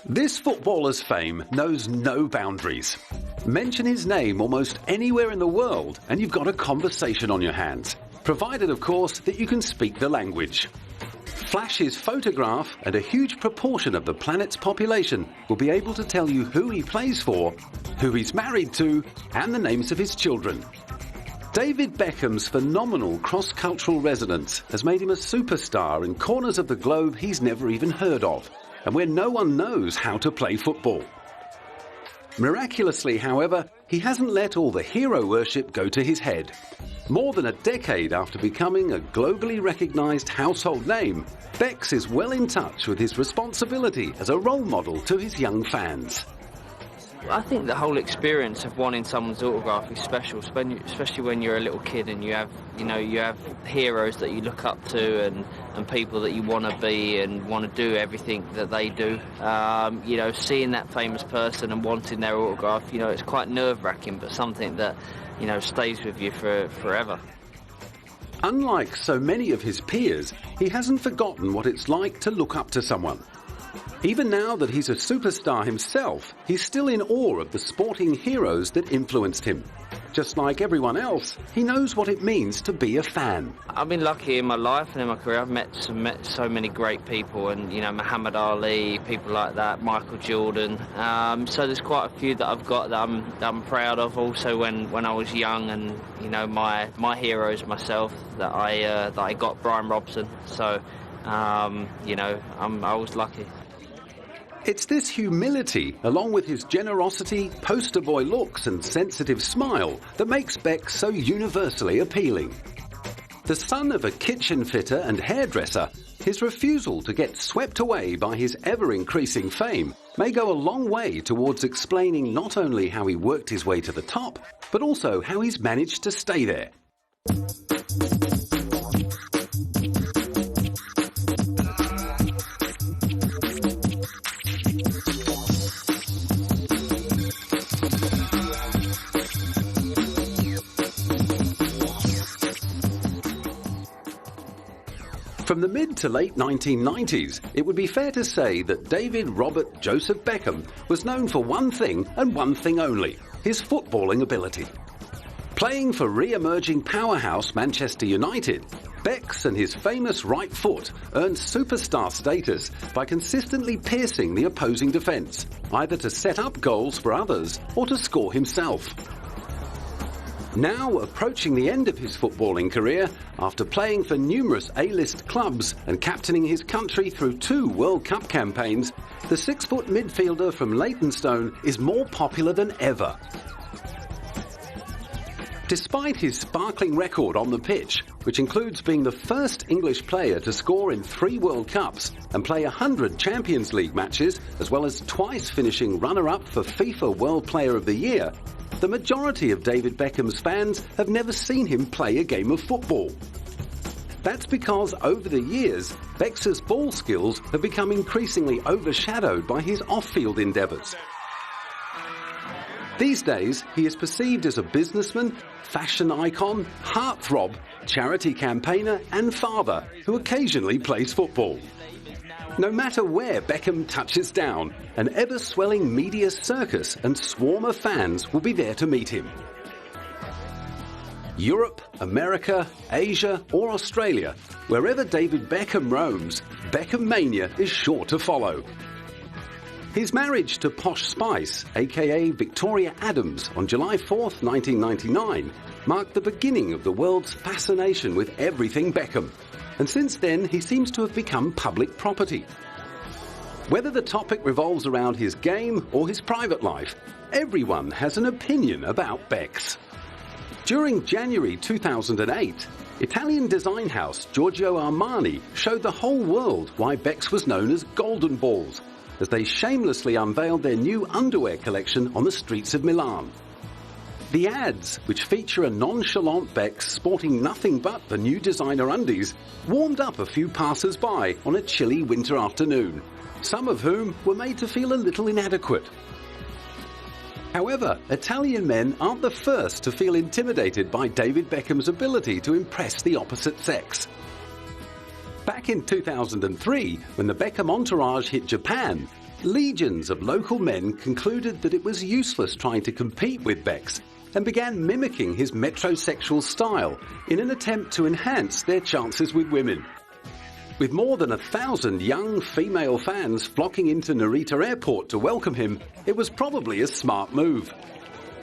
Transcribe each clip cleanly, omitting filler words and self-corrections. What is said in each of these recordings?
This footballer's fame knows no boundaries. Mention his name almost anywhere in the world and you've got a conversation on your hands, provided of course that you can speak the language. Flash his photograph and a huge proportion of the planet's population will be able to tell you who he plays for, who he's married to, and the names of his children. David Beckham's phenomenal cross-cultural resonance has made him a superstar in corners of the globe he's never even heard of, and where no one knows how to play football. Miraculously, however, he hasn't let all the hero worship go to his head. More than a decade after becoming a globally recognised household name, Becks is well in touch with his responsibility as a role model to his young fans. I think the whole experience of wanting someone's autograph is special, especially when you're a little kid and you have heroes that you look up to and people that you want to be and want to do everything that they do. Seeing that famous person and wanting their autograph, it's quite nerve-wracking, but something that, stays with you forever. Unlike so many of his peers, he hasn't forgotten what it's like to look up to someone. Even now that he's a superstar himself, he's still in awe of the sporting heroes that influenced him. Just like everyone else, he knows what it means to be a fan. I've been lucky in my life and in my career. I've met so many great people, and Muhammad Ali, people like that, Michael Jordan. So there's quite a few that I've got that I'm proud of. Also, when I was young, and my heroes myself that I got, Brian Robson. So I was lucky. It's this humility, along with his generosity, poster boy looks and sensitive smile, that makes Beck so universally appealing. The son of a kitchen fitter and hairdresser, his refusal to get swept away by his ever-increasing fame may go a long way towards explaining not only how he worked his way to the top, but also how he's managed to stay there. From the mid to late 1990s, it would be fair to say that David Robert Joseph Beckham was known for one thing and one thing only: his footballing ability. Playing for re-emerging powerhouse Manchester United, Becks and his famous right foot earned superstar status by consistently piercing the opposing defence, either to set up goals for others or to score himself. Now approaching the end of his footballing career, after playing for numerous A-list clubs and captaining his country through 2 World Cup campaigns, the 6-foot midfielder from Leytonstone is more popular than ever. Despite his sparkling record on the pitch, which includes being the first English player to score in 3 World Cups and play 100 Champions League matches, as well as twice finishing runner-up for FIFA World Player of the Year, the majority of David Beckham's fans have never seen him play a game of football. That's because over the years, Beck's ball skills have become increasingly overshadowed by his off-field endeavours. These days, he is perceived as a businessman, fashion icon, heartthrob, charity campaigner and father who occasionally plays football. No matter where Beckham touches down, an ever-swelling media circus and swarm of fans will be there to meet him. Europe, America, Asia or Australia, wherever David Beckham roams, Beckham Mania is sure to follow. His marriage to Posh Spice, aka Victoria Adams, on July 4th, 1999, marked the beginning of the world's fascination with everything Beckham. And since then, he seems to have become public property. Whether the topic revolves around his game or his private life, everyone has an opinion about Becks. During January 2008, Italian design house Giorgio Armani showed the whole world why Becks was known as Golden Balls, as they shamelessly unveiled their new underwear collection on the streets of Milan. The ads, which feature a nonchalant Becks sporting nothing but the new designer undies, warmed up a few passers-by on a chilly winter afternoon, some of whom were made to feel a little inadequate. However, Italian men aren't the first to feel intimidated by David Beckham's ability to impress the opposite sex. Back in 2003, when the Beckham entourage hit Japan, legions of local men concluded that it was useless trying to compete with Becks and began mimicking his metrosexual style in an attempt to enhance their chances with women. With more than 1,000 young female fans flocking into Narita Airport to welcome him, it was probably a smart move.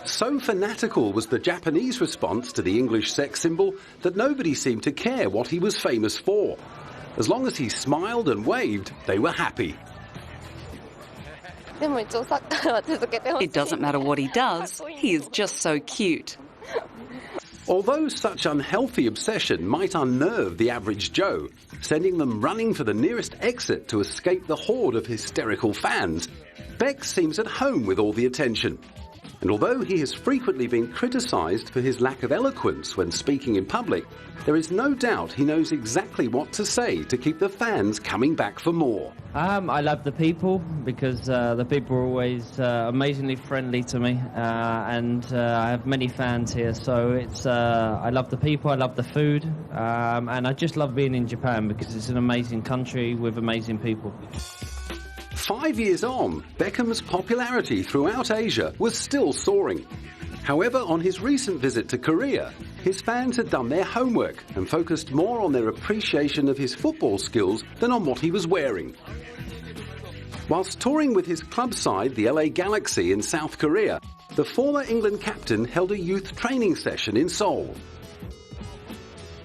So fanatical was the Japanese response to the English sex symbol that nobody seemed to care what he was famous for. As long as he smiled and waved, they were happy. It doesn't matter what he does, he is just so cute. Although such unhealthy obsession might unnerve the average Joe, sending them running for the nearest exit to escape the horde of hysterical fans, Becks seems at home with all the attention. And although he has frequently been criticised for his lack of eloquence when speaking in public, there is no doubt he knows exactly what to say to keep the fans coming back for more. I love the people because the people are always amazingly friendly to me, and I have many fans here. So it's I love the people, I love the food, and I just love being in Japan because it's an amazing country with amazing people. 5 years on, Beckham's popularity throughout Asia was still soaring. However, on his recent visit to Korea, his fans had done their homework and focused more on their appreciation of his football skills than on what he was wearing. Whilst touring with his club side, the LA Galaxy in South Korea, the former England captain held a youth training session in Seoul.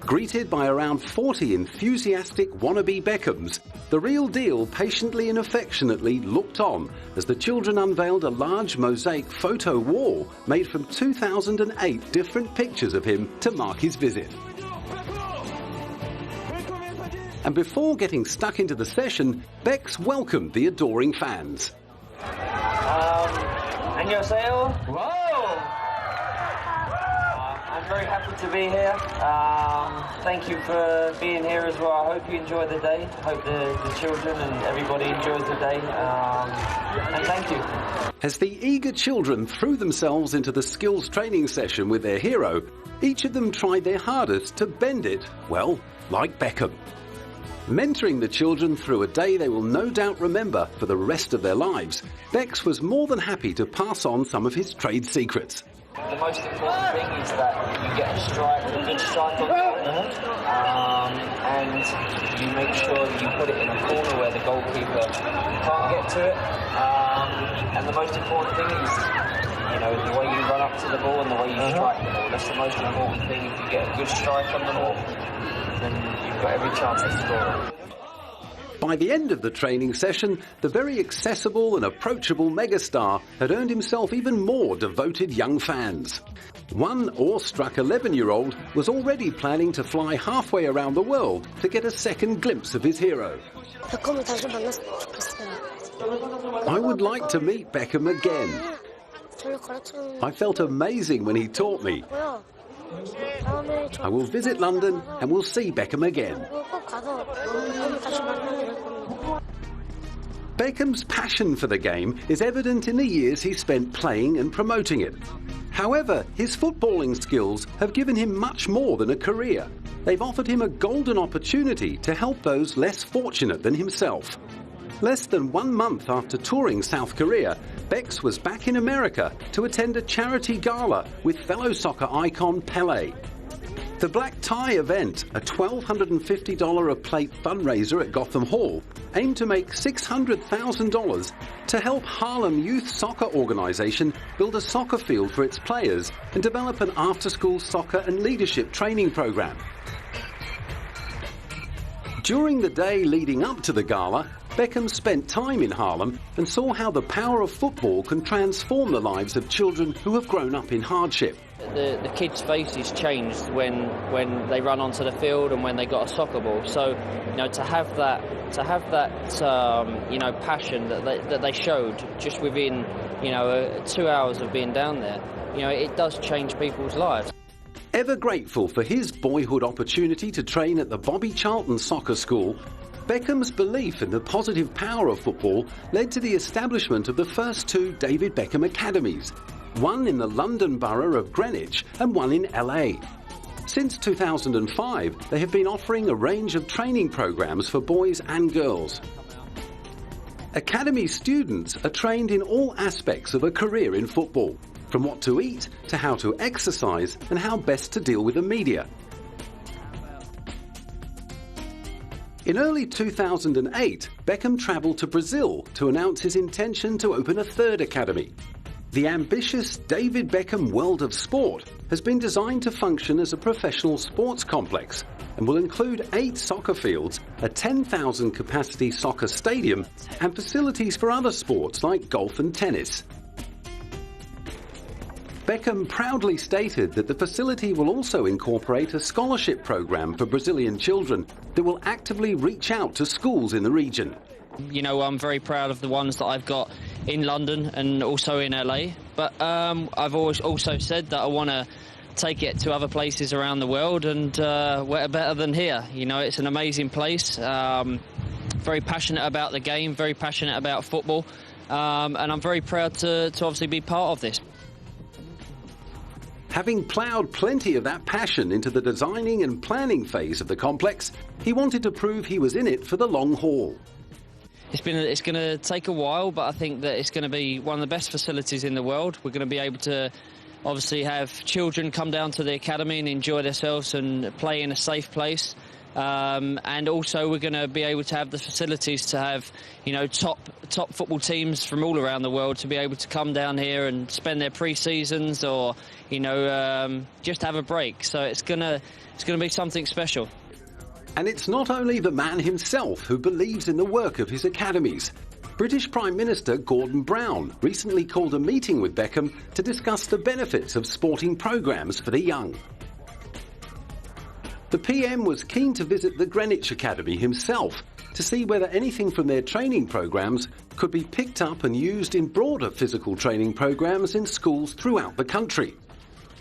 Greeted by around 40 enthusiastic wannabe Beckhams, the real deal patiently and affectionately looked on as the children unveiled a large mosaic photo wall made from 2008 different pictures of him to mark his visit. And before getting stuck into the session, Becks welcomed the adoring fans. 안녕하세요. Whoa! I'm very happy to be here. Thank you for being here as well. I hope you enjoy the day. I hope the children and everybody enjoys the day. And thank you. As the eager children threw themselves into the skills training session with their hero, each of them tried their hardest to bend it, well, like Beckham. Mentoring the children through a day they will no doubt remember for the rest of their lives, Becks was more than happy to pass on some of his trade secrets. The most important thing is that you get a good strike on the ball, and you make sure you put it in a corner where the goalkeeper can't get to it. And the most important thing is, the way you run up to the ball and the way you strike the ball. That's the most important thing. If you get a good strike on the ball, then you've got every chance to score. By the end of the training session, the very accessible and approachable megastar had earned himself even more devoted young fans. One awestruck 11-year-old was already planning to fly halfway around the world to get a second glimpse of his hero. I would like to meet Beckham again. I felt amazing when he taught me. I will visit London and will see Beckham again. Beckham's passion for the game is evident in the years he spent playing and promoting it. However, his footballing skills have given him much more than a career. They've offered him a golden opportunity to help those less fortunate than himself. Less than 1 month after touring South Korea, Becks was back in America to attend a charity gala with fellow soccer icon Pelé. The Black Tie event, a $1,250 a plate fundraiser at Gotham Hall, aimed to make $600,000 to help Harlem Youth Soccer Organization build a soccer field for its players and develop an after-school soccer and leadership training program. During the day leading up to the gala, Beckham spent time in Harlem and saw how the power of football can transform the lives of children who have grown up in hardship. The kids' faces changed when they run onto the field and when they got a soccer ball. So, to have that passion that they showed just within 2 hours of being down there, it does change people's lives. Ever grateful for his boyhood opportunity to train at the Bobby Charlton Soccer School, Beckham's belief in the positive power of football led to the establishment of the first two David Beckham Academies, one in the London borough of Greenwich and one in LA. Since 2005, they have been offering a range of training programs for boys and girls. Academy students are trained in all aspects of a career in football, from what to eat to how to exercise and how best to deal with the media. In early 2008, Beckham travelled to Brazil to announce his intention to open a third academy. The ambitious David Beckham World of Sport has been designed to function as a professional sports complex and will include 8 soccer fields, a 10,000 capacity soccer stadium and facilities for other sports like golf and tennis. Beckham proudly stated that the facility will also incorporate a scholarship program for Brazilian children that will actively reach out to schools in the region. I'm very proud of the ones that I've got in London and also in LA, but I've always also said that I want to take it to other places around the world, and where better than here. It's an amazing place, very passionate about the game, very passionate about football, and I'm very proud to obviously be part of this. Having ploughed plenty of that passion into the designing and planning phase of the complex, he wanted to prove he was in it for the long haul. It's going to take a while, but I think that it's going to be one of the best facilities in the world. We're going to be able to obviously have children come down to the academy and enjoy themselves and play in a safe place. And also we're going to be able to have the facilities to have, top football teams from all around the world to be able to come down here and spend their pre-seasons or, just have a break. So it's going to be something special. And it's not only the man himself who believes in the work of his academies. British Prime Minister Gordon Brown recently called a meeting with Beckham to discuss the benefits of sporting programmes for the young. The PM was keen to visit the Greenwich Academy himself to see whether anything from their training programmes could be picked up and used in broader physical training programmes in schools throughout the country.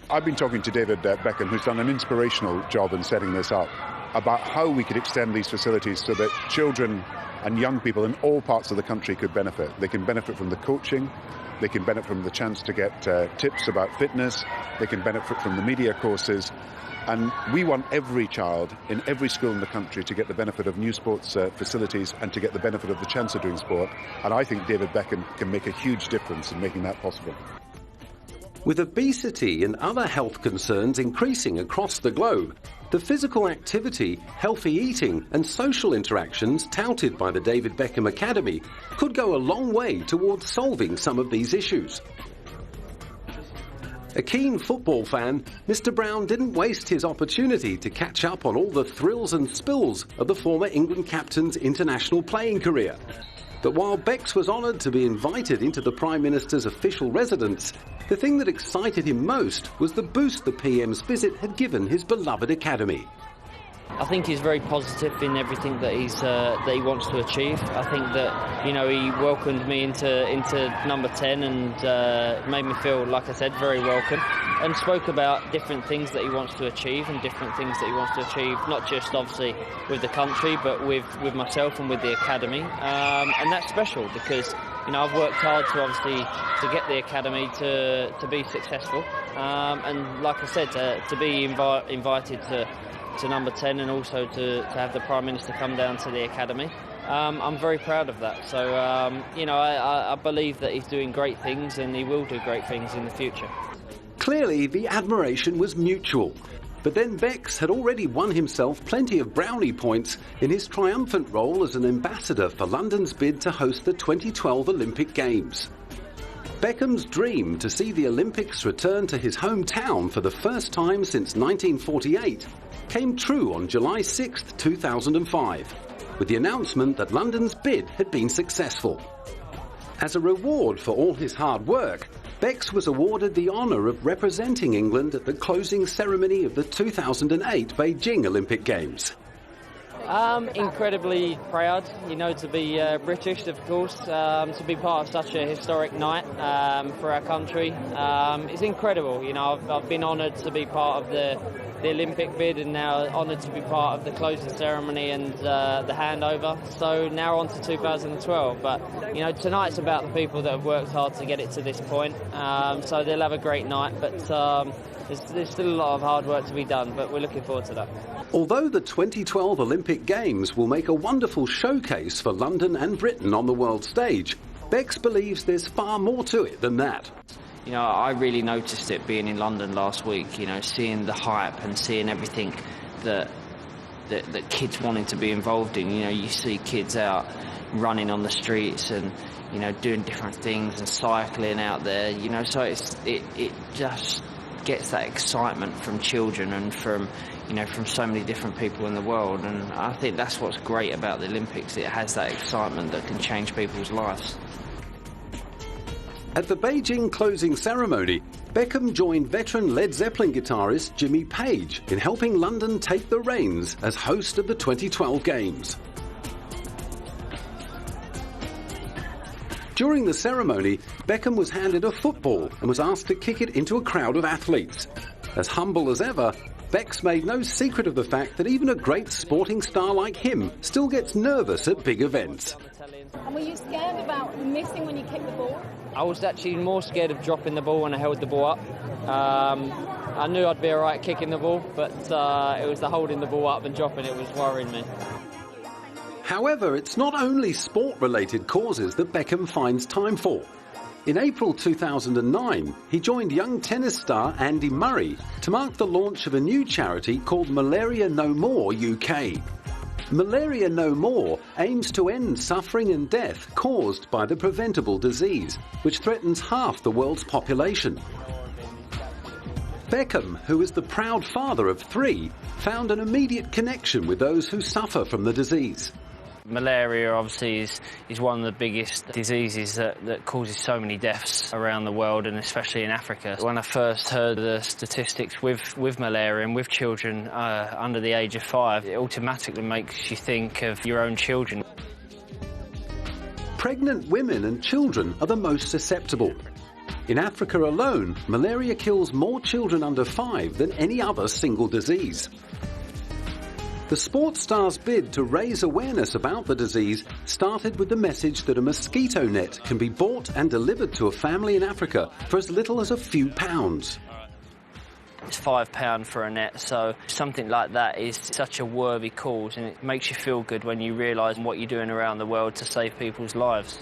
I've been talking to David Beckham, who's done an inspirational job in setting this up, about how we could extend these facilities so that children and young people in all parts of the country could benefit. They can benefit from the coaching, they can benefit from the chance to get tips about fitness, they can benefit from the media courses. And we want every child in every school in the country to get the benefit of new sports facilities and to get the benefit of the chance of doing sport. And I think David Beckham can make a huge difference in making that possible. With obesity and other health concerns increasing across the globe, the physical activity, healthy eating and social interactions touted by the David Beckham Academy could go a long way towards solving some of these issues. A keen football fan, Mr. Brown didn't waste his opportunity to catch up on all the thrills and spills of the former England captain's international playing career. But while Becks was honoured to be invited into the Prime Minister's official residence, the thing that excited him most was the boost the PM's visit had given his beloved academy. I think he's very positive in everything that he wants to achieve. I think that he welcomed me into number 10 and made me feel, like I said, very welcome, and spoke about different things that he wants to achieve and different things that he wants to achieve, not just obviously with the country, but with myself and with the academy. And that's special because I've worked hard to get the academy to be successful, and like I said, to be invited to number 10 and also to have the Prime Minister come down to the academy. I'm very proud of that. So, I believe that he's doing great things and he will do great things in the future. Clearly, the admiration was mutual. But then Becks had already won himself plenty of brownie points in his triumphant role as an ambassador for London's bid to host the 2012 Olympic Games. Beckham's dream to see the Olympics return to his hometown for the first time since 1948 came true on July 6, 2005. with the announcement that London's bid had been successful. As a reward for all his hard work, Becks was awarded the honour of representing England at the closing ceremony of the 2008 Beijing Olympic Games. Incredibly proud, to be British, of course, to be part of such a historic night for our country. It's incredible, I've been honoured to be part of the Olympic bid and now honoured to be part of the closing ceremony and the handover. So now on to 2012, but tonight's about the people that have worked hard to get it to this point, so they'll have a great night, but there's still a lot of hard work to be done, but we're looking forward to that. Although the 2012 Olympic Games will make a wonderful showcase for London and Britain on the world stage, Becks believes there's far more to it than that. I really noticed it being in London last week, seeing the hype and seeing everything that kids wanting to be involved in. You see kids out running on the streets and, doing different things and cycling out there, so it just gets that excitement from children and from so many different people in the world, and I think that's what's great about the Olympics. It has that excitement that can change people's lives. At the Beijing closing ceremony, Beckham joined veteran Led Zeppelin guitarist Jimmy Page in helping London take the reins as host of the 2012 Games. During the ceremony, Beckham was handed a football and was asked to kick it into a crowd of athletes. As humble as ever, Becks made no secret of the fact that even a great sporting star like him still gets nervous at big events. And were you scared about missing when you kicked the ball? I was actually more scared of dropping the ball when I held the ball up. I knew I'd be all right kicking the ball, but it was the holding the ball up and dropping it was worrying me. However, it's not only sport-related causes that Beckham finds time for. In April 2009, he joined young tennis star Andy Murray to mark the launch of a new charity called Malaria No More UK. Malaria No More aims to end suffering and death caused by the preventable disease, which threatens half the world's population. Beckham, who is the proud father of 3, found an immediate connection with those who suffer from the disease. Malaria obviously is one of the biggest diseases that causes so many deaths around the world, and especially in Africa. When I first heard the statistics with malaria and with children under the age of 5, it automatically makes you think of your own children. Pregnant women and children are the most susceptible. In Africa alone, malaria kills more children under 5 than any other single disease. The sports star's bid to raise awareness about the disease started with the message that a mosquito net can be bought and delivered to a family in Africa for as little as a few pounds. It's £5 for a net, so something like that is such a worthy cause, and it makes you feel good when you realise what you're doing around the world to save people's lives.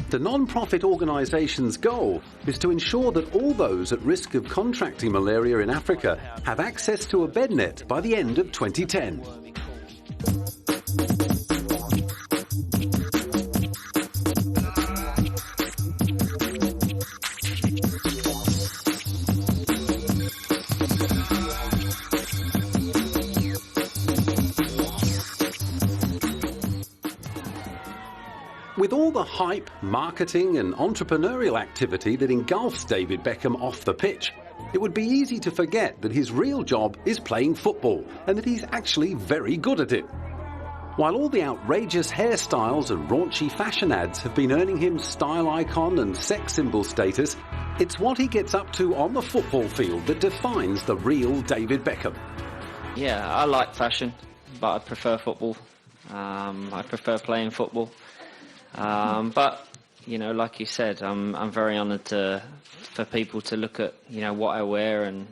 The non-profit organisation's goal is to ensure that all those at risk of contracting malaria in Africa have access to a bed net by the end of 2010. With all the hype, marketing and entrepreneurial activity that engulfs David Beckham off the pitch, it would be easy to forget that his real job is playing football and that he's actually very good at it. While all the outrageous hairstyles and raunchy fashion ads have been earning him style icon and sex symbol status, it's what he gets up to on the football field that defines the real David Beckham. Yeah, I like fashion, but I prefer football. I prefer playing football. But, like you said, I'm very honoured for people to look at, what I wear and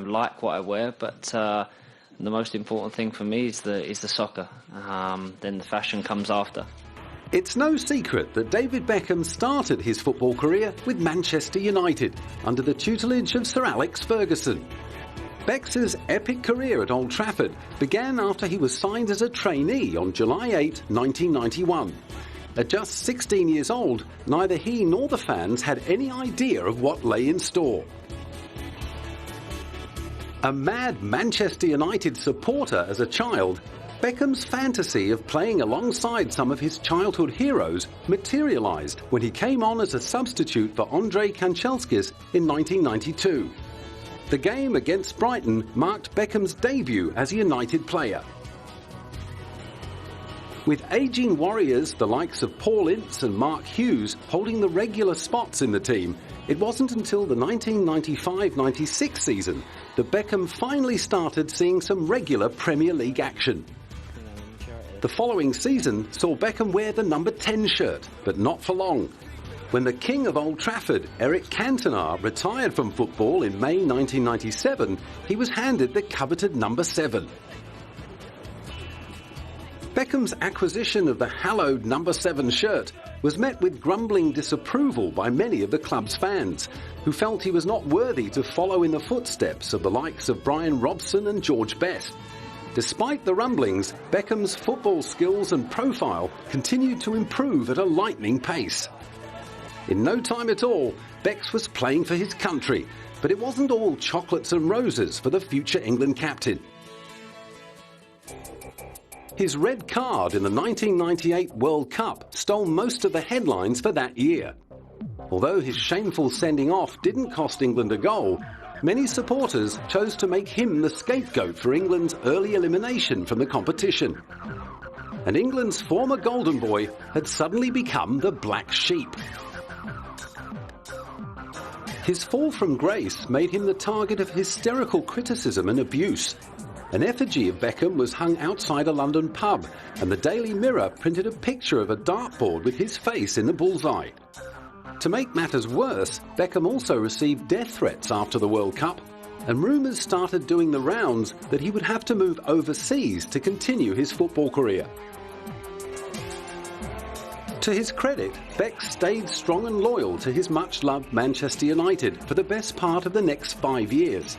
like what I wear. But the most important thing for me is the soccer. Then the fashion comes after. It's no secret that David Beckham started his football career with Manchester United under the tutelage of Sir Alex Ferguson. Becks' epic career at Old Trafford began after he was signed as a trainee on July 8, 1991. At just 16 years old, neither he nor the fans had any idea of what lay in store. A mad Manchester United supporter as a child, Beckham's fantasy of playing alongside some of his childhood heroes materialised when he came on as a substitute for Andrei Kanchelskis in 1992. The game against Brighton marked Beckham's debut as a United player. With ageing warriors the likes of Paul Ince and Mark Hughes holding the regular spots in the team, it wasn't until the 1995-96 season that Beckham finally started seeing some regular Premier League action. The following season saw Beckham wear the number 10 shirt, but not for long. When the king of Old Trafford, Eric Cantona, retired from football in May 1997, he was handed the coveted number 7. Beckham's acquisition of the hallowed number 7 shirt was met with grumbling disapproval by many of the club's fans, who felt he was not worthy to follow in the footsteps of the likes of Brian Robson and George Best. Despite the rumblings, Beckham's football skills and profile continued to improve at a lightning pace. In no time at all, Becks was playing for his country, but it wasn't all chocolates and roses for the future England captain. His red card in the 1998 World Cup stole most of the headlines for that year. Although his shameful sending off didn't cost England a goal, many supporters chose to make him the scapegoat for England's early elimination from the competition. And England's former golden boy had suddenly become the black sheep. His fall from grace made him the target of hysterical criticism and abuse. An effigy of Beckham was hung outside a London pub, and the Daily Mirror printed a picture of a dartboard with his face in the bullseye. To make matters worse, Beckham also received death threats after the World Cup, and rumours started doing the rounds that he would have to move overseas to continue his football career. To his credit, Beck stayed strong and loyal to his much-loved Manchester United for the best part of the next 5 years.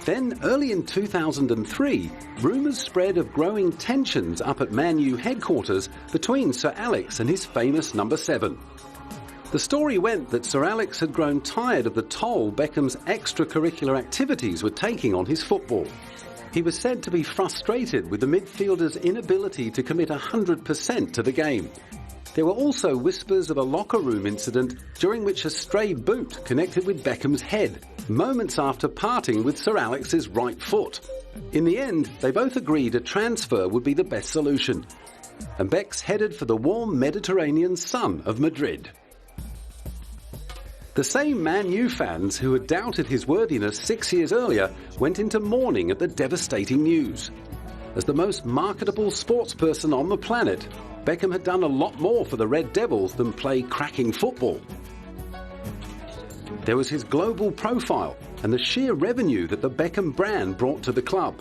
Then, early in 2003, rumours spread of growing tensions up at Man U headquarters between Sir Alex and his famous number 7. The story went that Sir Alex had grown tired of the toll Beckham's extracurricular activities were taking on his football. He was said to be frustrated with the midfielder's inability to commit 100% to the game. There were also whispers of a locker room incident during which a stray boot connected with Beckham's head, moments after parting with Sir Alex's right foot. In the end, they both agreed a transfer would be the best solution, and Becks headed for the warm Mediterranean sun of Madrid. The same Man U fans who had doubted his worthiness 6 years earlier went into mourning at the devastating news. As the most marketable sportsperson on the planet, Beckham had done a lot more for the Red Devils than play cracking football. There was his global profile and the sheer revenue that the Beckham brand brought to the club.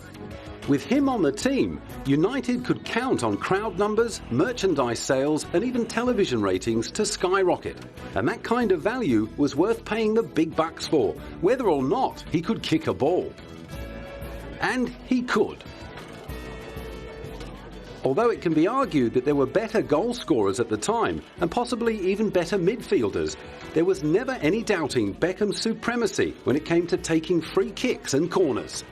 With him on the team, United could count on crowd numbers, merchandise sales and even television ratings to skyrocket. And that kind of value was worth paying the big bucks for, whether or not he could kick a ball. And he could. Although it can be argued that there were better goal scorers at the time, and possibly even better midfielders, there was never any doubting Beckham's supremacy when it came to taking free kicks and corners.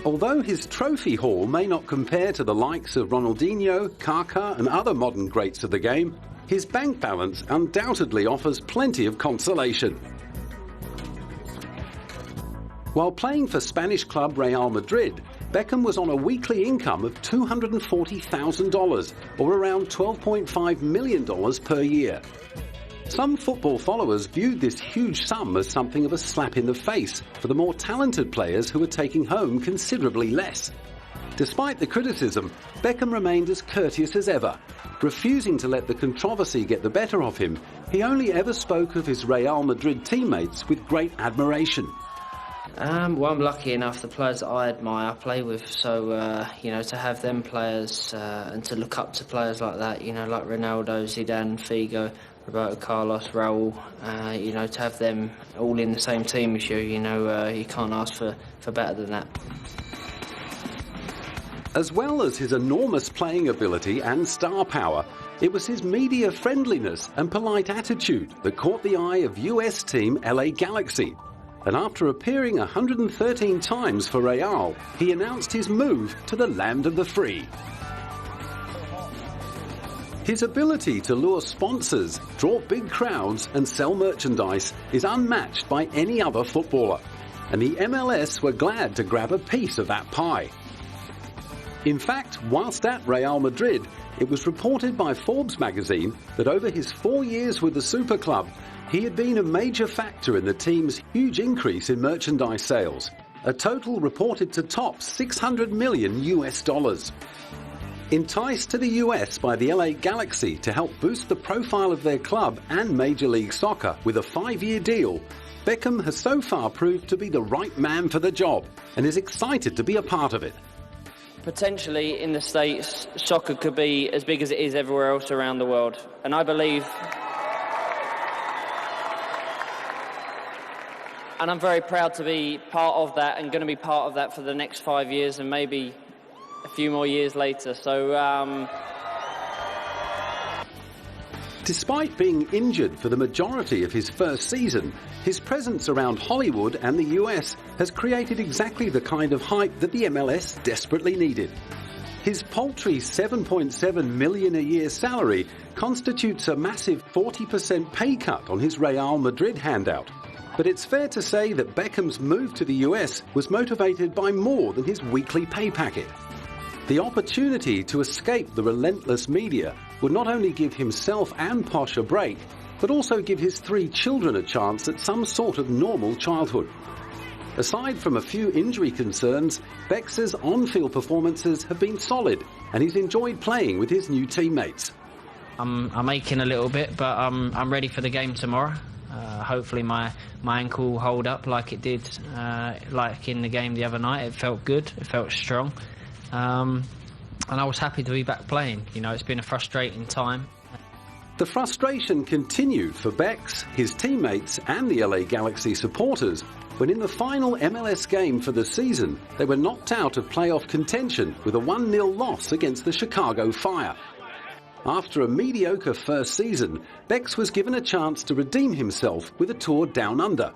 Although his trophy haul may not compare to the likes of Ronaldinho, Kaká and other modern greats of the game, his bank balance undoubtedly offers plenty of consolation. While playing for Spanish club Real Madrid, Beckham was on a weekly income of $240,000, or around $12.5 million per year. Some football followers viewed this huge sum as something of a slap in the face for the more talented players who were taking home considerably less. Despite the criticism, Beckham remained as courteous as ever. Refusing to let the controversy get the better of him, he only ever spoke of his Real Madrid teammates with great admiration. Well, I'm lucky enough, the players that I admire, I play with, so, to have them players and to look up to players like that, like Ronaldo, Zidane, Figo, Roberto Carlos, Raul, to have them all in the same team as you, you can't ask for better than that. As well as his enormous playing ability and star power, it was his media friendliness and polite attitude that caught the eye of US team LA Galaxy. And after appearing 113 times for Real, he announced his move to the land of the free. His ability to lure sponsors, draw big crowds and sell merchandise is unmatched by any other footballer. And the MLS were glad to grab a piece of that pie. In fact, whilst at Real Madrid, it was reported by Forbes magazine that over his 4 years with the super club, he had been a major factor in the team's huge increase in merchandise sales, a total reported to top $600 million US. Enticed to the US by the LA Galaxy to help boost the profile of their club and Major League Soccer with a 5-year deal, Beckham has so far proved to be the right man for the job and is excited to be a part of it. Potentially in the States, soccer could be as big as it is everywhere else around the world. And I believe, and I'm very proud to be part of that and going to be part of that for the next 5 years and maybe a few more years later. So, Despite being injured for the majority of his first season, his presence around Hollywood and the US has created exactly the kind of hype that the MLS desperately needed. His paltry $7.7 million a year salary constitutes a massive 40% pay cut on his Real Madrid handout. But it's fair to say that Beckham's move to the US was motivated by more than his weekly pay packet. The opportunity to escape the relentless media would not only give himself and Posh a break, but also give his 3 children a chance at some sort of normal childhood. Aside from a few injury concerns, Beck's on-field performances have been solid, and he's enjoyed playing with his new teammates. I'm aching a little bit, but I'm ready for the game tomorrow. Hopefully my ankle will hold up like it did like in the game the other night. It felt good, it felt strong. And I was happy to be back playing. You know, it's been a frustrating time. The frustration continued for Becks, his teammates and the LA Galaxy supporters when in the final MLS game for the season, they were knocked out of playoff contention with a 1-0 loss against the Chicago Fire. After a mediocre first season, Becks was given a chance to redeem himself with a tour down under.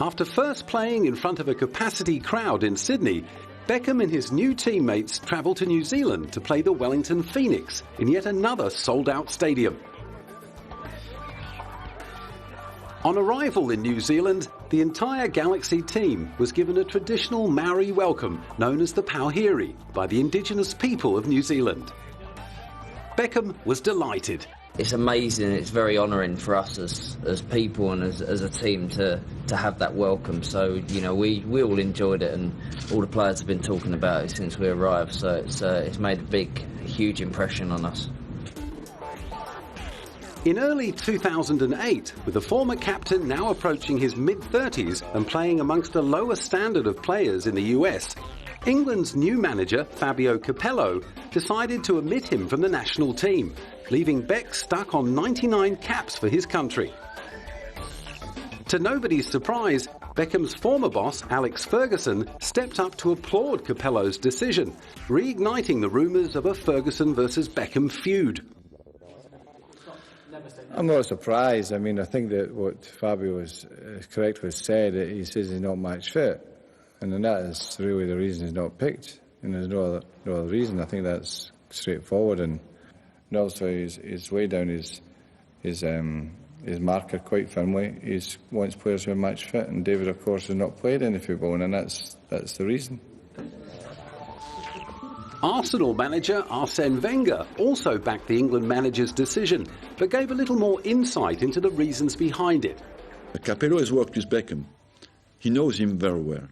After first playing in front of a capacity crowd in Sydney, Beckham and his new teammates travelled to New Zealand to play the Wellington Phoenix in yet another sold-out stadium. On arrival in New Zealand, the entire Galaxy team was given a traditional Maori welcome known as the Pauhiri by the indigenous people of New Zealand. Beckham was delighted. It's amazing, it's very honouring for us as people and as a team to have that welcome. So, you know, we all enjoyed it, and all the players have been talking about it since we arrived, so it's made a huge impression on us. In early 2008, with the former captain now approaching his mid-30s and playing amongst a lower standard of players in the US, England's new manager, Fabio Capello, decided to omit him from the national team, leaving Beck stuck on 99 caps for his country. To nobody's surprise, Beckham's former boss, Alex Ferguson, stepped up to applaud Capello's decision, reigniting the rumours of a Ferguson versus Beckham feud. I'm not surprised. I mean, I think that what Fabio was correct was said, that he says he's not match fit. And then that is really the reason he's not picked. And there's no other reason. I think that's straightforward. And also he's way down his marker quite firmly. He wants players who are match fit. And David, of course, has not played any football, and that's the reason. Arsenal manager Arsene Wenger also backed the England manager's decision, but gave a little more insight into the reasons behind it. Capello has worked with Beckham. He knows him very well.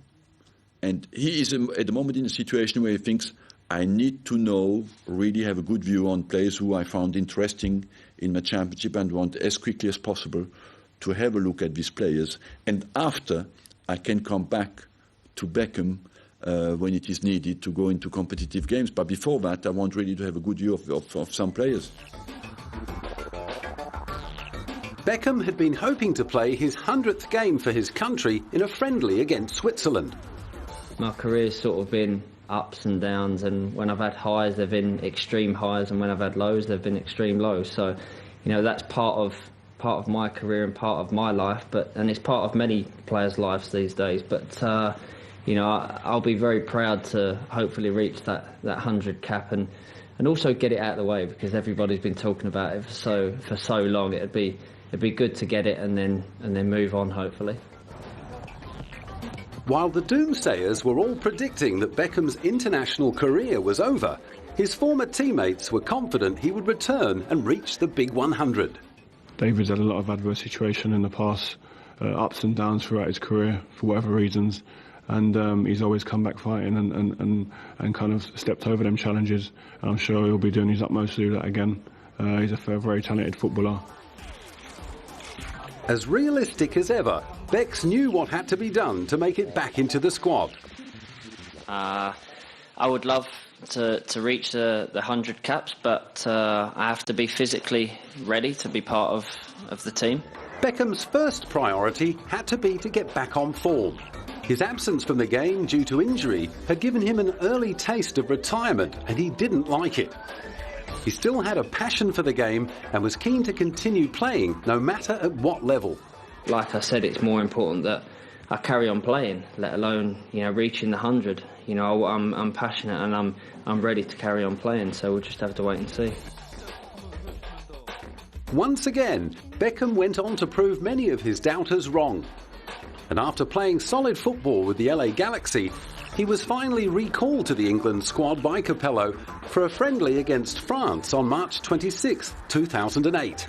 And he is at the moment in a situation where he thinks, I need to really have a good view on players who I found interesting in my championship and want as quickly as possible to have a look at these players. And after, I can come back to Beckham when it is needed to go into competitive games. But before that, I want really to have a good view of some players. Beckham had been hoping to play his 100th game for his country in a friendly against Switzerland. My career's sort of been ups and downs, and when I've had highs, they've been extreme highs, and when I've had lows, they've been extreme lows. So, you know, that's part of of my career and part of my life, and it's part of many players' lives these days. But I'll be very proud to hopefully reach that 100 cap and also get it out of the way, because everybody's been talking about it for so long. It'd be good to get it and then move on, hopefully. While the doomsayers were all predicting that Beckham's international career was over, his former teammates were confident he would return and reach the big 100. David's had a lot of adverse situation in the past, ups and downs throughout his career for whatever reasons, and he's always come back fighting and kind of stepped over them challenges. And I'm sure he'll be doing his utmost to do that again. He's a very talented footballer. As realistic as ever, Becks knew what had to be done to make it back into the squad. I would love to reach the 100 caps, but I have to be physically ready to be part of the team. Beckham's first priority had to be to get back on form. His absence from the game due to injury had given him an early taste of retirement, and he didn't like it. He still had a passion for the game and was keen to continue playing, no matter at what level. Like I said, it's more important that I carry on playing, let alone reaching the 100. I'm passionate and I'm ready to carry on playing, so we'll just have to wait and see. Once again, Beckham went on to prove many of his doubters wrong. And after playing solid football with the LA Galaxy, he was finally recalled to the England squad by Capello for a friendly against France on March 26, 2008.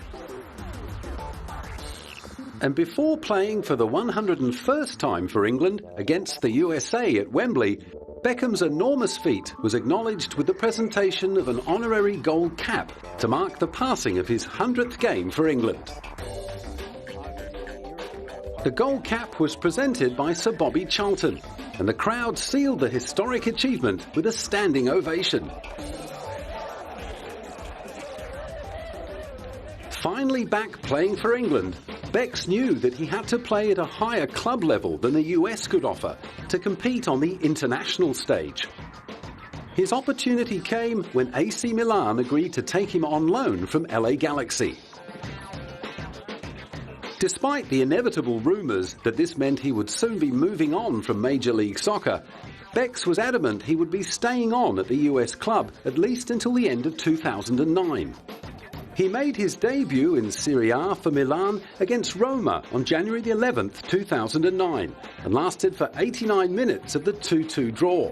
And before playing for the 101st time for England against the USA at Wembley, Beckham's enormous feat was acknowledged with the presentation of an honorary gold cap to mark the passing of his 100th game for England. The gold cap was presented by Sir Bobby Charlton, and the crowd sealed the historic achievement with a standing ovation. Finally back playing for England, Becks knew that he had to play at a higher club level than the US could offer to compete on the international stage. His opportunity came when AC Milan agreed to take him on loan from LA Galaxy. Despite the inevitable rumours that this meant he would soon be moving on from Major League Soccer, Becks was adamant he would be staying on at the US club at least until the end of 2009. He made his debut in Serie A for Milan against Roma on January the 11th, 2009, and lasted for 89 minutes of the 2-2 draw.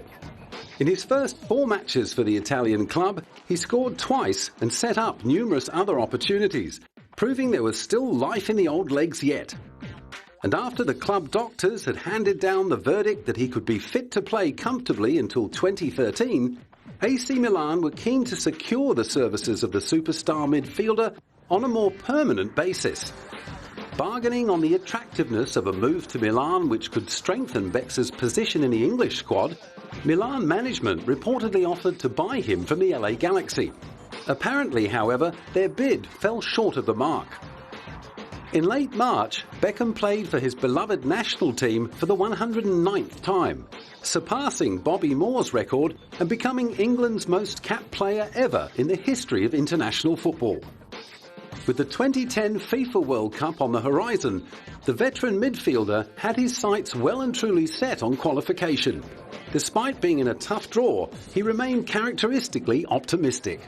In his first 4 matches for the Italian club, he scored twice and set up numerous other opportunities, proving there was still life in the old legs yet. And after the club doctors had handed down the verdict that he could be fit to play comfortably until 2013, AC Milan were keen to secure the services of the superstar midfielder on a more permanent basis. Bargaining on the attractiveness of a move to Milan which could strengthen Becks' position in the English squad, Milan management reportedly offered to buy him from the LA Galaxy. Apparently, however, their bid fell short of the mark. In late March, Beckham played for his beloved national team for the 109th time, surpassing Bobby Moore's record and becoming England's most capped player ever in the history of international football. With the 2010 FIFA World Cup on the horizon, the veteran midfielder had his sights well and truly set on qualification. Despite being in a tough draw, he remained characteristically optimistic.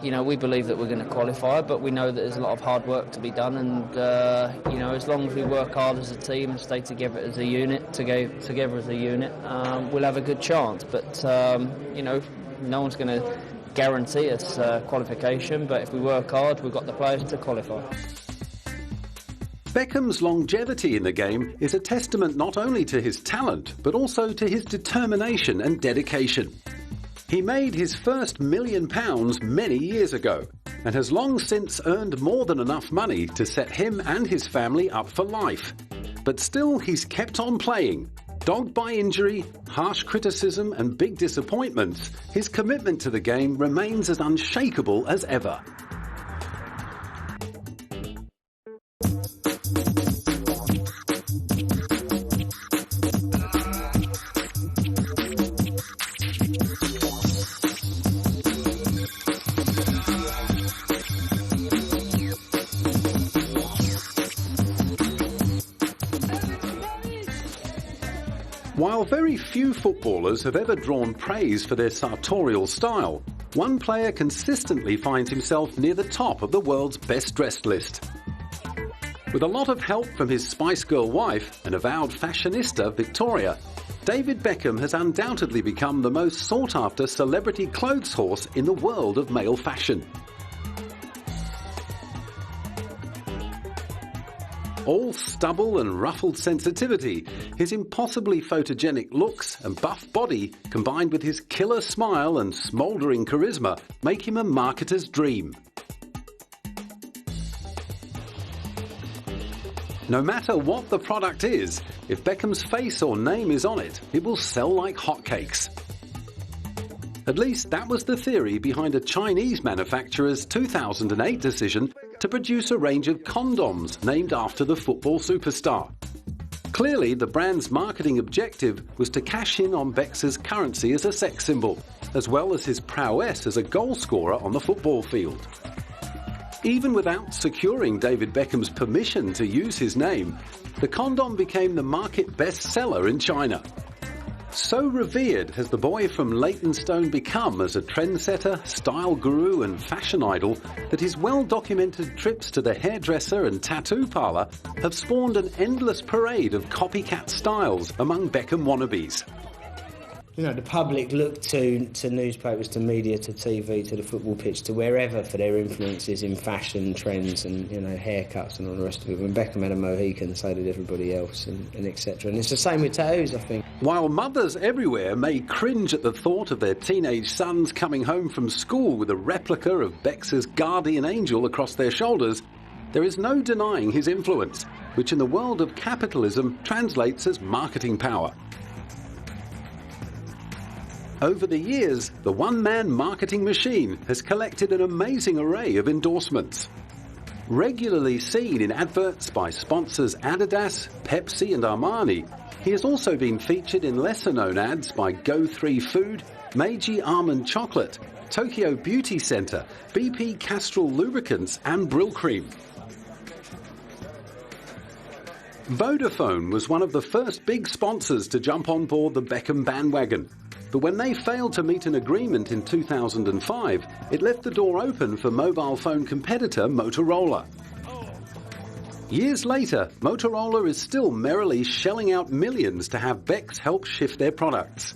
We believe that we're going to qualify, but we know that there's a lot of hard work to be done, and as long as we work hard as a team and stay together as a unit, we'll have a good chance. But no one's going to guarantee us qualification, but if we work hard, we've got the players to qualify. Beckham's longevity in the game is a testament not only to his talent, but also to his determination and dedication. He made his first £1 million many years ago and has long since earned more than enough money to set him and his family up for life. But still, he's kept on playing. Dogged by injury, harsh criticism and big disappointments, his commitment to the game remains as unshakable as ever. While very few footballers have ever drawn praise for their sartorial style, one player consistently finds himself near the top of the world's best-dressed list. With a lot of help from his Spice Girl wife and avowed fashionista Victoria, David Beckham has undoubtedly become the most sought-after celebrity clothes horse in the world of male fashion. All stubble and ruffled sensitivity, his impossibly photogenic looks and buff body, combined with his killer smile and smouldering charisma, make him a marketer's dream. No matter what the product is, if Beckham's face or name is on it, it will sell like hotcakes. At least that was the theory behind a Chinese manufacturer's 2008 decision to produce a range of condoms named after the football superstar. Clearly, the brand's marketing objective was to cash in on Beck's currency as a sex symbol, as well as his prowess as a goal scorer on the football field. Even without securing David Beckham's permission to use his name, the condom became the market bestseller in China. So revered has the boy from Leytonstone become as a trendsetter, style guru and fashion idol that his well-documented trips to the hairdresser and tattoo parlour have spawned an endless parade of copycat styles among Beckham wannabes. You know, the public look to newspapers, to media, to TV, to the football pitch, to wherever for their influences in fashion, trends and, you know, haircuts and all the rest of it. When Beckham had a Mohican, so did everybody else and etc. And it's the same with tattoos, I think. While mothers everywhere may cringe at the thought of their teenage sons coming home from school with a replica of Beck's guardian angel across their shoulders, there is no denying his influence, which in the world of capitalism translates as marketing power. Over the years, the one-man marketing machine has collected an amazing array of endorsements. Regularly seen in adverts by sponsors Adidas, Pepsi and Armani, he has also been featured in lesser-known ads by Go3 Food, Meiji Almond Chocolate, Tokyo Beauty Center, BP Castrol Lubricants and Brylcreem. Vodafone was one of the first big sponsors to jump on board the Beckham bandwagon. But when they failed to meet an agreement in 2005, it left the door open for mobile phone competitor Motorola. Years later, Motorola is still merrily shelling out millions to have Beck's help shift their products.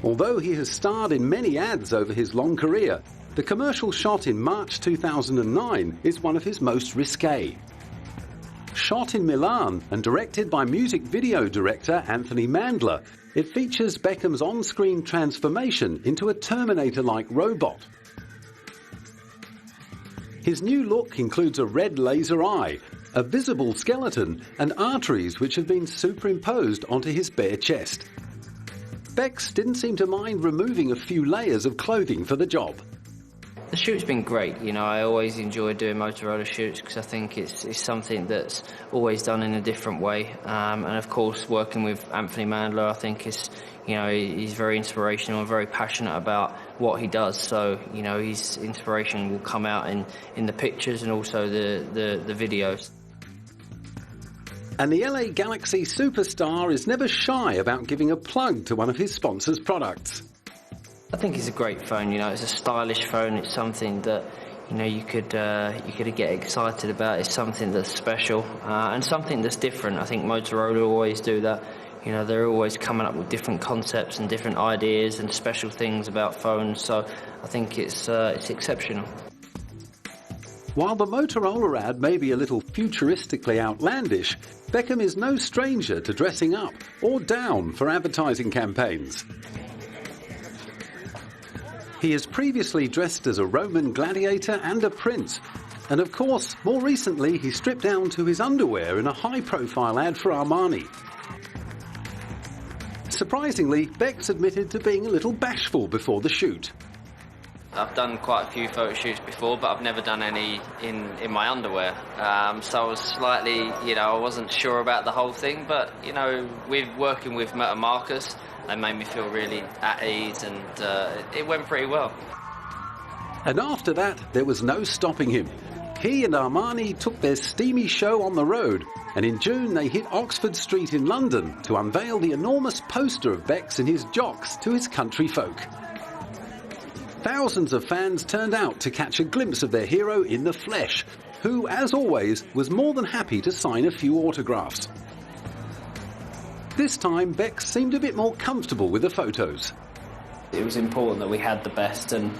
Although he has starred in many ads over his long career, the commercial shot in March 2009 is one of his most risque. Shot in Milan and directed by music video director Anthony Mandler, it features Beckham's on-screen transformation into a Terminator-like robot. His new look includes a red laser eye, a visible skeleton and arteries which have been superimposed onto his bare chest. Beck's didn't seem to mind removing a few layers of clothing for the job. The shoot's been great. You know, I always enjoy doing Motorola shoots because I think it's something that's always done in a different way. And of course, working with Anthony Mandler, I think is, you know, he's very inspirational and very passionate about what he does. So, you know, his inspiration will come out in the pictures and also the videos. And the LA Galaxy superstar is never shy about giving a plug to one of his sponsors' products. I think it's a great phone. You know, it's a stylish phone. It's something that, you know, you could get excited about. It's something that's special and something that's different. I think Motorola always do that. You know, they're always coming up with different concepts and different ideas and special things about phones. So I think it's exceptional. While the Motorola ad may be a little futuristically outlandish, Beckham is no stranger to dressing up or down for advertising campaigns. He has previously dressed as a Roman gladiator and a prince. And of course, more recently, he stripped down to his underwear in a high-profile ad for Armani. Surprisingly, Beck's admitted to being a little bashful before the shoot. I've done quite a few photo shoots before, but I've never done any in my underwear. So I was slightly, you know, I wasn't sure about the whole thing, but, you know, with working with Marcus, they made me feel really at ease and it went pretty well. And after that, there was no stopping him. He and Armani took their steamy show on the road, and in June they hit Oxford Street in London to unveil the enormous poster of Becks and his jocks to his country folk. Thousands of fans turned out to catch a glimpse of their hero in the flesh, who, as always, was more than happy to sign a few autographs. This time, Becks seemed a bit more comfortable with the photos. It was important that we had the best and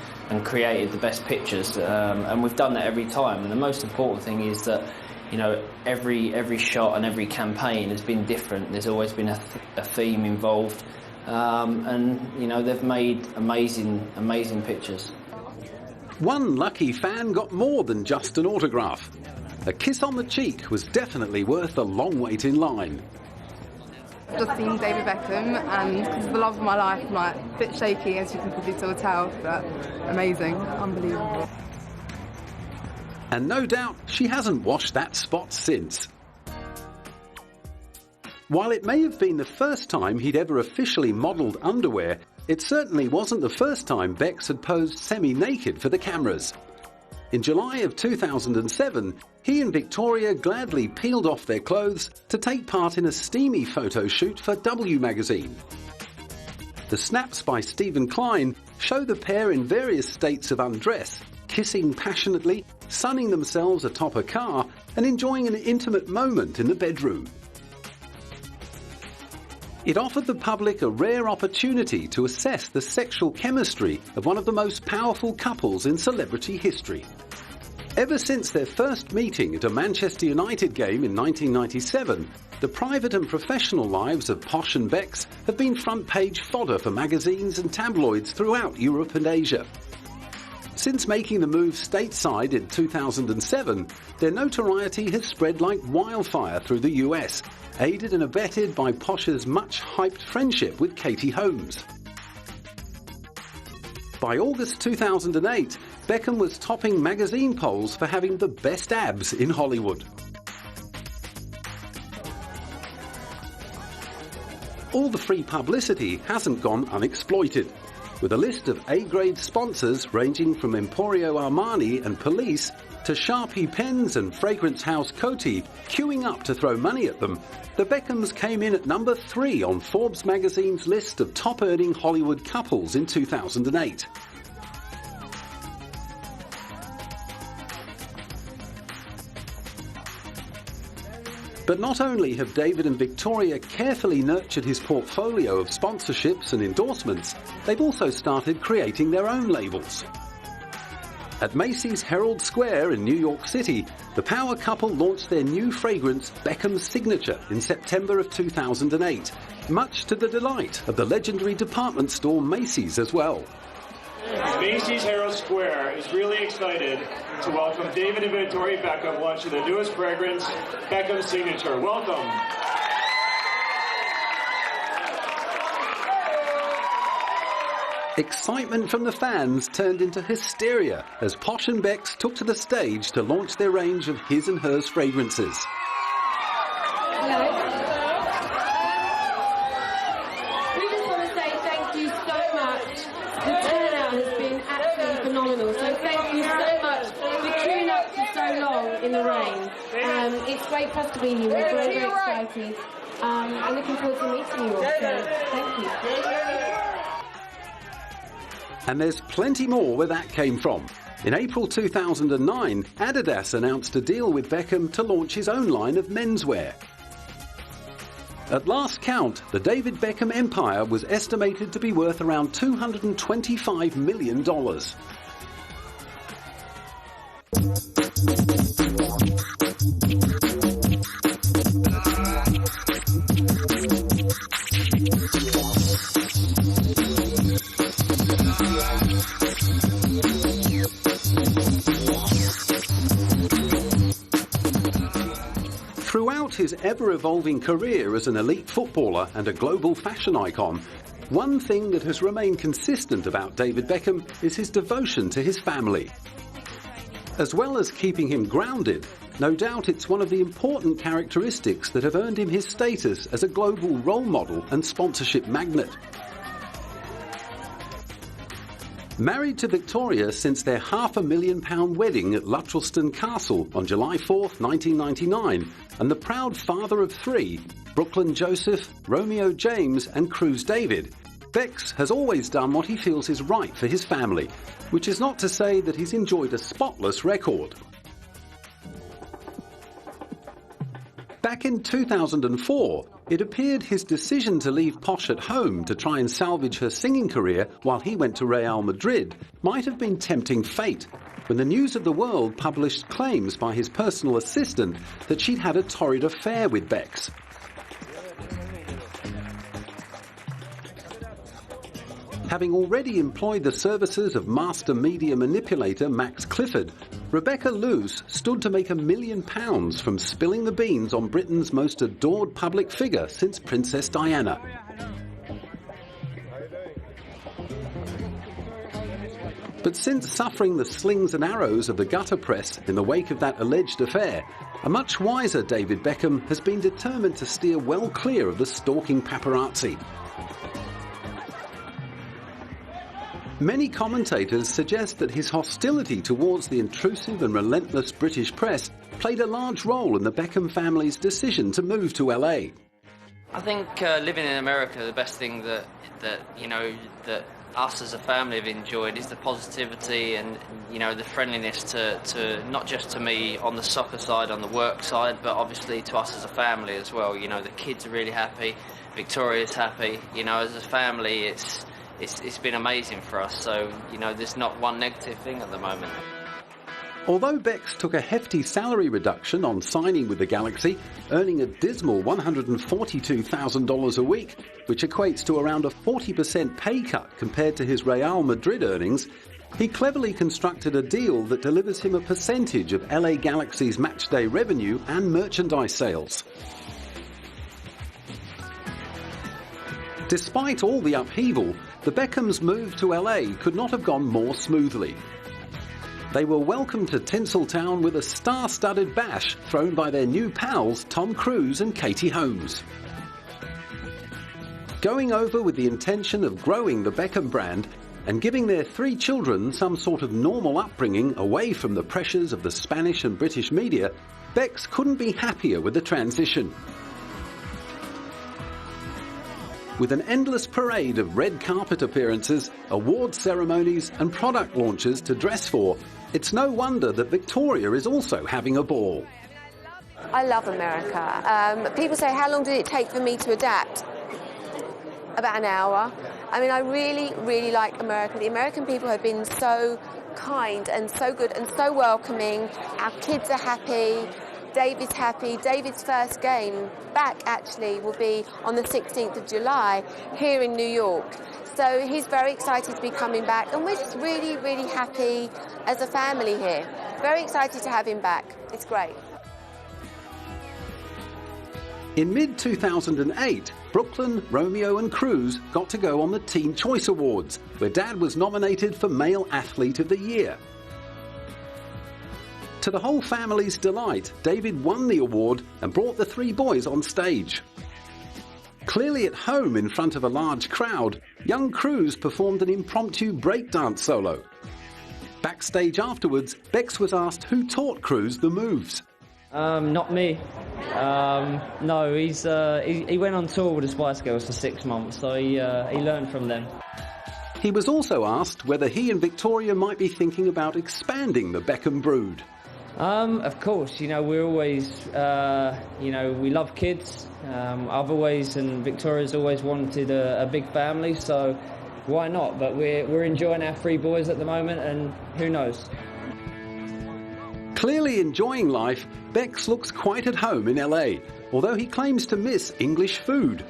created the best pictures, and we've done that every time. And the most important thing is that, you know, every shot and every campaign has been different. There's always been a theme involved, and you know, they've made amazing pictures. One lucky fan got more than just an autograph. A kiss on the cheek was definitely worth the long wait in line. I've just seen David Beckham, and because of the love of my life, I'm like, a bit shaky, as you can probably still tell, but amazing, unbelievable. And no doubt she hasn't washed that spot since. While it may have been the first time he'd ever officially modelled underwear, it certainly wasn't the first time Becks had posed semi-naked for the cameras. In July of 2007, he and Victoria gladly peeled off their clothes to take part in a steamy photo shoot for W magazine. The snaps by Stephen Klein show the pair in various states of undress, kissing passionately, sunning themselves atop a car, and enjoying an intimate moment in the bedroom. It offered the public a rare opportunity to assess the sexual chemistry of one of the most powerful couples in celebrity history. Ever since their first meeting at a Manchester United game in 1997, the private and professional lives of Posh and Becks have been front-page fodder for magazines and tabloids throughout Europe and Asia. Since making the move stateside in 2007, their notoriety has spread like wildfire through the US, aided and abetted by Posh's much-hyped friendship with Katie Holmes. By August 2008, Beckham was topping magazine polls for having the best abs in Hollywood. All the free publicity hasn't gone unexploited, with a list of A-grade sponsors ranging from Emporio Armani and Police to Sharpie pens and fragrance house Coty queuing up to throw money at them. The Beckhams came in at number 3 on Forbes magazine's list of top-earning Hollywood couples in 2008. But not only have David and Victoria carefully nurtured his portfolio of sponsorships and endorsements, they've also started creating their own labels. At Macy's Herald Square in New York City, the power couple launched their new fragrance, Beckham's Signature, in September of 2008, much to the delight of the legendary department store Macy's as well. Macy's Herald Square is really excited to welcome David and Victoria Beckham launching their newest fragrance, Beckham's Signature. Welcome. Excitement from the fans turned into hysteria as Posh and Becks took to the stage to launch their range of his and hers fragrances. Hello. We just want to say thank you so much. The turnout has been absolutely phenomenal. So thank you so much for queuing up for so long in the rain. It's great for us to be here. We're very, very excited. I'm looking forward to meeting you all. So thank you. And there's plenty more where that came from. In April 2009, Adidas announced a deal with Beckham to launch his own line of menswear. At last count, the David Beckham empire was estimated to be worth around $225 million. Throughout his ever-evolving career as an elite footballer and a global fashion icon, one thing that has remained consistent about David Beckham is his devotion to his family. As well as keeping him grounded, no doubt it's one of the important characteristics that have earned him his status as a global role model and sponsorship magnate. Married to Victoria since their £500,000 wedding at Luttrelston Castle on July 4th, 1999, and the proud father of three, Brooklyn Joseph, Romeo James and Cruz David, Bex has always done what he feels is right for his family, which is not to say that he's enjoyed a spotless record. Back in 2004, it appeared his decision to leave Posh at home to try and salvage her singing career while he went to Real Madrid might have been tempting fate, when the News of the World published claims by his personal assistant that she'd had a torrid affair with Bex. Having already employed the services of master media manipulator Max Clifford, Rebecca Luce stood to make £1 million from spilling the beans on Britain's most adored public figure since Princess Diana. But since suffering the slings and arrows of the gutter press in the wake of that alleged affair, a much wiser David Beckham has been determined to steer well clear of the stalking paparazzi. Many commentators suggest that his hostility towards the intrusive and relentless British press played a large role in the Beckham family's decision to move to LA. I think living in America, the best thing that us as a family have enjoyed is the positivity and the friendliness to not just to me on the soccer side, on the work side, but obviously to us as a family as well. The kids are really happy, Victoria's happy. As a family, it's been amazing for us, so there's not one negative thing at the moment. Although Bex took a hefty salary reduction on signing with the Galaxy, earning a dismal $142,000 a week, which equates to around a 40% pay cut compared to his Real Madrid earnings, he cleverly constructed a deal that delivers him a percentage of LA Galaxy's matchday revenue and merchandise sales. Despite all the upheaval, the Beckhams' move to LA could not have gone more smoothly. They were welcomed to Tinseltown with a star-studded bash thrown by their new pals Tom Cruise and Katie Holmes. Going over with the intention of growing the Beckham brand and giving their three children some sort of normal upbringing away from the pressures of the Spanish and British media, Bex couldn't be happier with the transition. With an endless parade of red carpet appearances, award ceremonies and product launches to dress for, it's no wonder that Victoria is also having a ball. I love America. People say, how long did it take for me to adapt? About an hour. I mean, I really, really like America. The American people have been so kind and so good and so welcoming. Our kids are happy. David's happy. David's first game back actually will be on the 16th of July here in New York. So he's very excited to be coming back, and we're just really, really happy as a family here. Very excited to have him back. It's great. In mid-2008, Brooklyn, Romeo and Cruz got to go on the Teen Choice Awards, where Dad was nominated for Male Athlete of the Year. To the whole family's delight, David won the award and brought the three boys on stage. Clearly at home in front of a large crowd, young Cruz performed an impromptu breakdance solo. Backstage afterwards, Bex was asked who taught Cruz the moves. Not me. No, he went on tour with the Spice Girls for 6 months, so he learned from them. He was also asked whether he and Victoria might be thinking about expanding the Beckham brood. Of course, we're always, we love kids. I've always, and Victoria's always wanted a big family, so why not? But we're enjoying our three boys at the moment, and who knows? Clearly enjoying life, Bex looks quite at home in LA, although he claims to miss English food.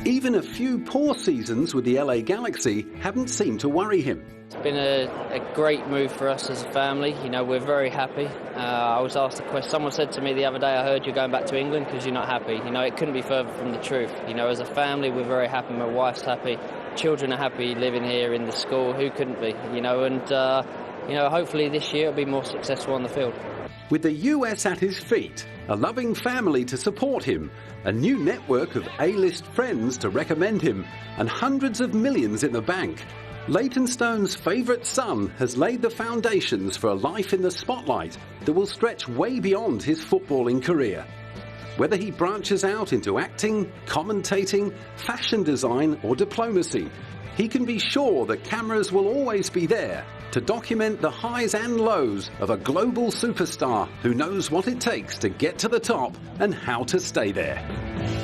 Even a few poor seasons with the LA Galaxy haven't seemed to worry him. It's been a great move for us as a family. We're very happy. I was asked a question. Someone said to me the other day, I heard you're going back to England because you're not happy. It couldn't be further from the truth. As a family, we're very happy. My wife's happy. Children are happy living here in the school. Who couldn't be? Hopefully this year it'll be more successful on the field. With the US at his feet, a loving family to support him, a new network of A-list friends to recommend him, and hundreds of millions in the bank, Leytonstone's favourite son has laid the foundations for a life in the spotlight that will stretch way beyond his footballing career. Whether he branches out into acting, commentating, fashion design or diplomacy, he can be sure that cameras will always be there to document the highs and lows of a global superstar who knows what it takes to get to the top and how to stay there.